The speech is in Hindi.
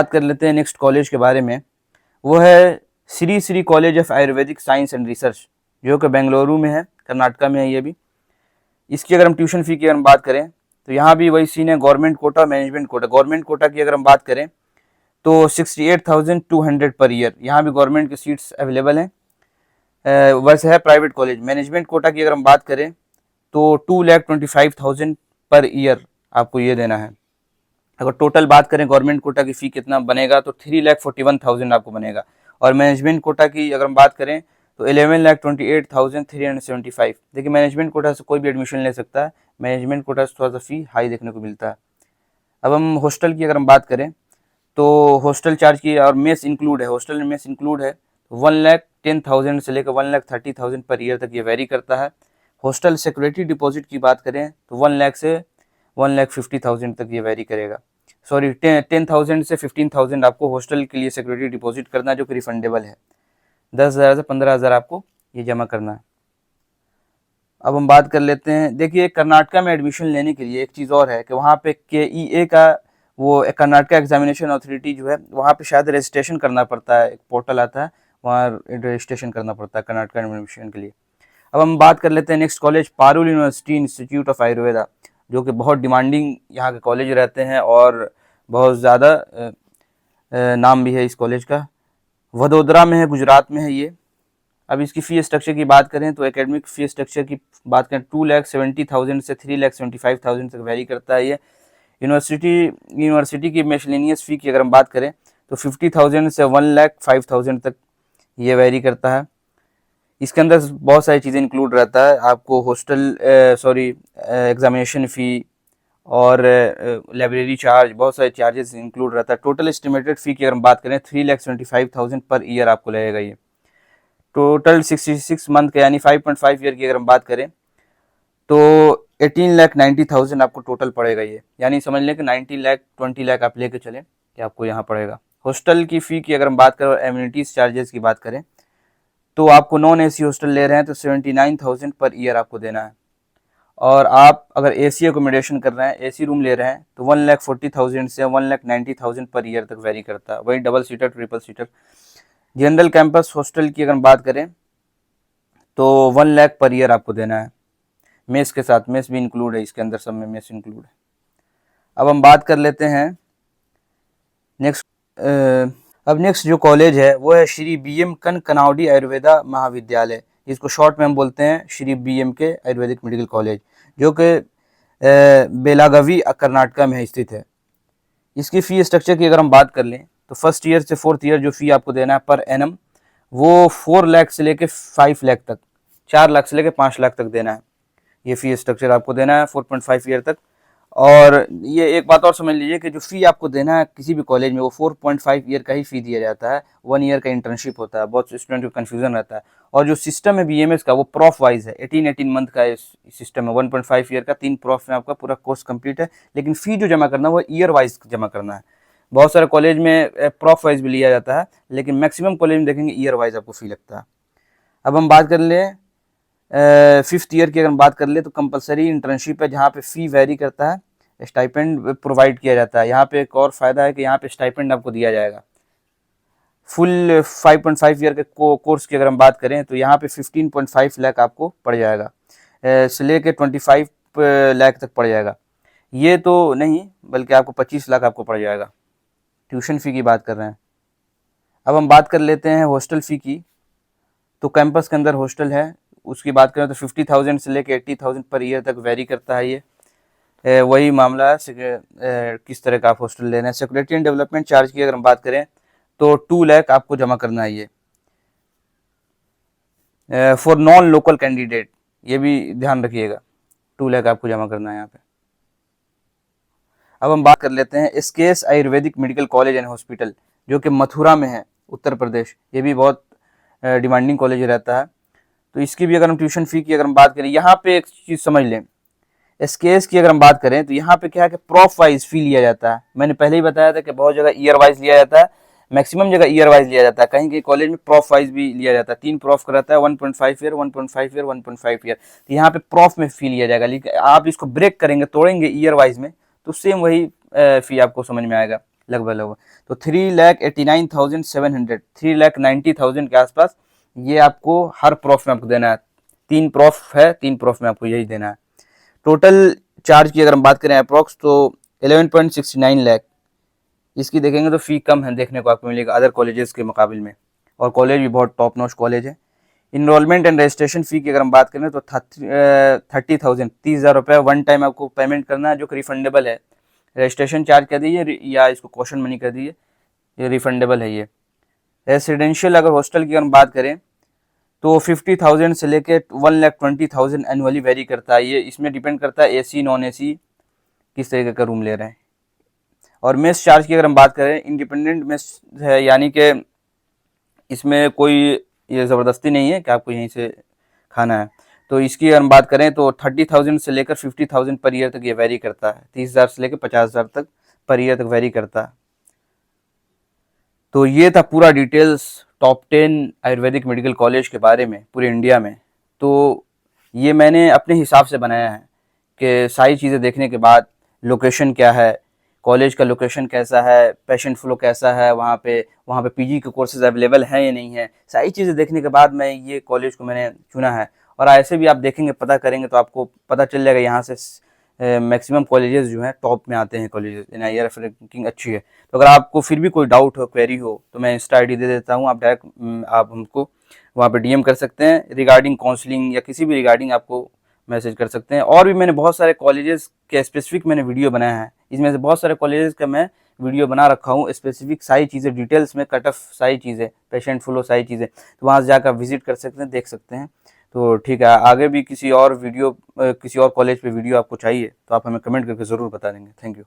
बात कर लेते हैं नेक्स्ट कॉलेज के बारे में। वो है Shri Shri college of Ayurvedic science and research, जो कि बेंगलुरु में है, कर्नाटका में है ये भी। इसकी अगर हम ट्यूशन फ़ी की अगर हम बात करें तो यहाँ भी वही सीन है, government quota, management quota. Government quota की अगर हम बात करें तो 68,200 पर ईयर, यहाँ भी गवर्नमेंट की सीट्स अवेलेबल हैं। वैसे है प्राइवेट कॉलेज। मैनेजमेंट कोटा की अगर हम बात करें तो 2,25,000 पर ईयर आपको ये देना है। अगर टोटल बात करें गवर्नमेंट कोटा की फ़ी कितना बनेगा तो 3,41,000 आपको बनेगा। और मैनेजमेंट कोटा की अगर हम बात करें तो 11,28,375। देखिए, मैनेजमेंट कोटा से कोई भी एडमिशन ले सकता है, मैनेजमेंट कोटा से थोड़ा सा फ़ी हाई देखने को मिलता है। अब हम हॉस्टल की अगर हम बात करें तो हॉस्टल चार्ज की और मेस इंक्लूड है, हॉस्टल में मेस इंक्लूड है। 1,10,000 से लेकर 1,30,000 पर ईयर तक ये वेरी करता है। हॉस्टल सिक्योरिटी डिपॉजिट की बात करें तो 1 लाख से 1,50,000 तक ये वेरी करेगा। सॉरी, 10,000 से 15,000 आपको हॉस्टल के लिए सिक्योरिटी डिपॉजिट करना है, जो कि रिफंडेबल है। 10,000 से 15,000 आपको ये जमा करना है। अब हम बात कर लेते हैं, देखिए कर्नाटका में एडमिशन लेने के लिए एक चीज़ और है कि वहाँ पे KEA का, वो कर्नाटका एग्जामिनेशन अथॉरिटी जो है, वहाँ पे शायद रजिस्ट्रेशन करना पड़ता है, एक पोर्टल आता है, वहाँ रजिस्ट्रेशन करना पड़ता है कर्नाटका एडमिशन के लिए। अब हम बात कर लेते हैं next college, Parul university institute of Ayurveda, जो कि बहुत डिमांडिंग यहाँ के कॉलेज रहते हैं और बहुत ज़्यादा नाम भी है इस कॉलेज का। वडोदरा में है, गुजरात में है ये। अब इसकी फ़ी स्ट्रक्चर की बात करें तो एकेडमिक फ़ी स्ट्रक्चर की बात करें 2,70,000 से 3,75,000 तक वेरी करता है ये। यूनिवर्सिटी की मिसलेनियस फ़ी की अगर हम बात करें तो 50,000 से 1,05,000 तक ये वेरी करता है। इसके अंदर बहुत सारी चीज़ें इंक्लूड रहता है, आपको हॉस्टल एग्जामिनेशन फ़ी और लाइब्रेरी चार्ज, बहुत सारे चार्जेस इंक्लूड रहता है। टोटल एस्टिमेटेड फ़ी की अगर हम बात करें 3,75,000 पर ईयर आपको लगेगा ये। टोटल 66 मंथ का यानी 5.5 ईयर की अगर हम बात करें तो 18,90,000 आपको टोटल पड़ेगा ये, यानी समझ लें कि 90 लाख 20 लाख आप लेके चलें कि आपको यहाँ पड़ेगा। हॉस्टल की फ़ी की अगर हम बात करें और एम्यूनिटीज़ चार्जेस की बात करें तो आपको नॉन AC हॉस्टल ले रहे हैं तो 79,000 पर ईयर आपको देना है। और आप अगर AC एकोमोडेशन कर रहे हैं, AC रूम ले रहे हैं तो 1,40,000 से 1,90,000 पर ईयर तक वेरी करता है। वही double seater, triple seater. General campus hostel की अगर हम बात करें तो 1 लाख पर ईयर आपको देना है, मेस के साथ। मेस भी इंक्लूड है इसके अंदर, सब में मेस इंक्लूड है। अब हम बात कर लेते हैं नेक्स्ट। अब नेक्स्ट जो कॉलेज है वो है श्री BM कनकनावडी आयुर्वेदा महाविद्यालय, जिसको शॉर्ट में हम बोलते हैं Shri BMK Ayurvedic medical college, जो कि बेलागावी कर्नाटका में स्थित है। इसकी फ़ी स्ट्रक्चर की अगर हम बात कर लें तो फर्स्ट ईयर से फोर्थ ईयर जो फ़ी आपको देना है पर एनम, वो 4 लाख से लेके 5 लाख तक, 4 लाख से लेके 5 लाख तक देना है। ये फ़ी स्ट्रक्चर आपको देना है 4.5 ईयर तक। और ये एक बात और समझ लीजिए कि जो फ़ी आपको देना है किसी भी कॉलेज में, वो 4.5 ईयर का ही फ़ी दिया जाता है। 1 ईयर का इंटर्नशिप होता है, बहुत स्टूडेंट को कन्फ्यूज़न रहता है। और जो सिस्टम है BMS का, वो प्रॉफ वाइज है, 18 मंथ का सिस्टम है। 1.5 ईयर का 3 प्रॉफ में आपका पूरा कोर्स कंप्लीट है, लेकिन फ़ी जो जमा करना है वो ईयर वाइज जमा करना है। बहुत सारे कॉलेज में प्रॉफ वाइज भी लिया जाता है, लेकिन मैक्सिमम कॉलेज में देखेंगे ईयर वाइज आपको फ़ी लगता है। अब हम बात कर लें 5th ईयर की अगर हम बात कर ले तो कंपलसरी इंटर्नशिप है, जहाँ पे फ़ी वेरी करता है, स्टाइपेंड प्रोवाइड किया जाता है। यहाँ पे एक और फ़ायदा है कि यहाँ पे स्टाइपेंड आपको दिया जाएगा। फुल 5.5 ईयर के कोर्स की अगर हम बात करें तो यहाँ पे 15.5 लाख आपको पड़ जाएगा, से लेके 25 लाख तक पड़ जाएगा। ये तो नहीं, बल्कि आपको 25 लाख आपको पड़ जाएगा। ट्यूशन फ़ी की बात कर रहे हैं। अब हम बात कर लेते हैं हॉस्टल फ़ी की। तो कैंपस के अंदर हॉस्टल है, उसकी बात करें तो 50,000 से लेकर 80,000 पर ईयर तक वेरी करता है ये। वही मामला है किस तरह का आप हॉस्टल ले रहे हैं। सिक्योरिटी एंड डेवलपमेंट चार्ज की अगर हम बात करें तो 2 लाख आपको जमा करना है ये फॉर नॉन लोकल कैंडिडेट, ये भी ध्यान रखिएगा, 2 लाख आपको जमा करना है यहाँ पे। अब हम बात कर लेते हैं SKS Ayurvedic medical college and hospital, जो कि मथुरा में है, उत्तर प्रदेश। ये भी बहुत डिमांडिंग कॉलेज रहता है। तो इसकी भी अगर हम ट्यूशन फ़ी की अगर हम बात करें, यहाँ पे एक चीज़ समझ लें, SKS की अगर हम बात करें तो यहाँ पे क्या है कि प्रॉफ वाइज फ़ी लिया जाता है। मैंने पहले ही बताया था कि बहुत जगह ईयर वाइज लिया जाता है, मैक्सिमम जगह ईयर वाइज लिया जाता है, कहीं कहीं कॉलेज में प्रॉफ वाइज भी लिया जाता है। 3 प्रॉफ का रहता है, 1.5 ईयर, 1.5 ईयर, 1.5 ईयर। तो यहाँ पे प्रॉफ में फ़ी लिया जाएगा, लेकिन आप इसको ब्रेक करेंगे, तोड़ेंगे ईयर वाइज में, तो सेम वही फ़ी आपको समझ में आएगा। लगभग। तो 3,89,700, 3,90,000 के आसपास ये आपको हर प्रॉफ में आपको देना है। 3 प्रॉफ है, 3 प्रॉफ में आपको यही देना है। टोटल चार्ज की अगर हम बात करें अप्रॉक्स तो 11.69 लाख। इसकी देखेंगे तो फ़ी कम है देखने को आपको मिलेगा अदर कॉलेजेस के मुकाबले में, और कॉलेज भी बहुत टॉप नॉच कॉलेज है। इनरोलमेंट एंड रजिस्ट्रेशन फ़ी की अगर हम बात करें तो 30,000, 30,000 रुपये वन टाइम आपको पेमेंट करना है, जो कि रिफंडेबल है। रजिस्ट्रेशन चार्ज कर दीजिए या इसको क्वेश्चन मनी कर दीजिए, ये रिफंडेबल है ये। रेसिडेंशियल अगर हॉस्टल की अगर हम बात करें तो 50,000 से लेके 1,20,000 एनुअली वेरी करता है। ये इसमें डिपेंड करता है एसी नॉन एसी किस तरीके का रूम ले रहे हैं। और मेस चार्ज की अगर हम बात करें, इंडिपेंडेंट मेस है, यानी कि इसमें कोई ये ज़बरदस्ती नहीं है कि आपको यहीं से खाना है। तो इसकी अगर हम बात करें तो 30,000 से लेकर 50,000 पर ईयर तक ये वेरी करता है। 30,000 से लेकर 50,000 तक पर ईयर तक वेरी करता है। तो ये था पूरा details top 10 Ayurvedic medical college के बारे में पूरे इंडिया में। तो ये मैंने अपने हिसाब से बनाया है कि सारी चीज़ें देखने के बाद, लोकेशन क्या है, कॉलेज का लोकेशन कैसा है, पेशेंट फ्लो कैसा है, वहाँ पे पीजी के कोर्सेज अवेलेबल हैं या नहीं है, सारी चीज़ें देखने के बाद मैं ये कॉलेज को मैंने चुना है। और ऐसे भी आप देखेंगे, पता करेंगे तो आपको पता चल जाएगा यहाँ से मैक्सिमम कॉलेजेस जो हैं टॉप में आते हैं कॉलेजेस, IRF रैंकिंग अच्छी है। तो अगर आपको फिर भी कोई डाउट हो, क्वेरी हो, तो मैं इंस्टा ID दे देता हूँ, आप डायरेक्ट आप हमको वहाँ पे DM कर सकते हैं रिगार्डिंग काउंसलिंग या किसी भी रिगार्डिंग आपको मैसेज कर सकते हैं। और भी मैंने बहुत सारे कॉलेजेस के स्पेसिफिक मैंने वीडियो बनाया है, इसमें से बहुत सारे कॉलेजेस का मैं वीडियो बना रखा हूँ स्पेसिफिक, सारी चीज़ें डिटेल्स में, कट ऑफ सारी चीज़ें, पेशेंट फ्लो सारी चीज़ें, तो वहाँ से जाकर विजिट कर सकते हैं, देख सकते हैं। तो ठीक है, आगे भी किसी और वीडियो किसी और कॉलेज पे वीडियो आपको चाहिए तो आप हमें कमेंट करके ज़रूर बता देंगे। Thank you.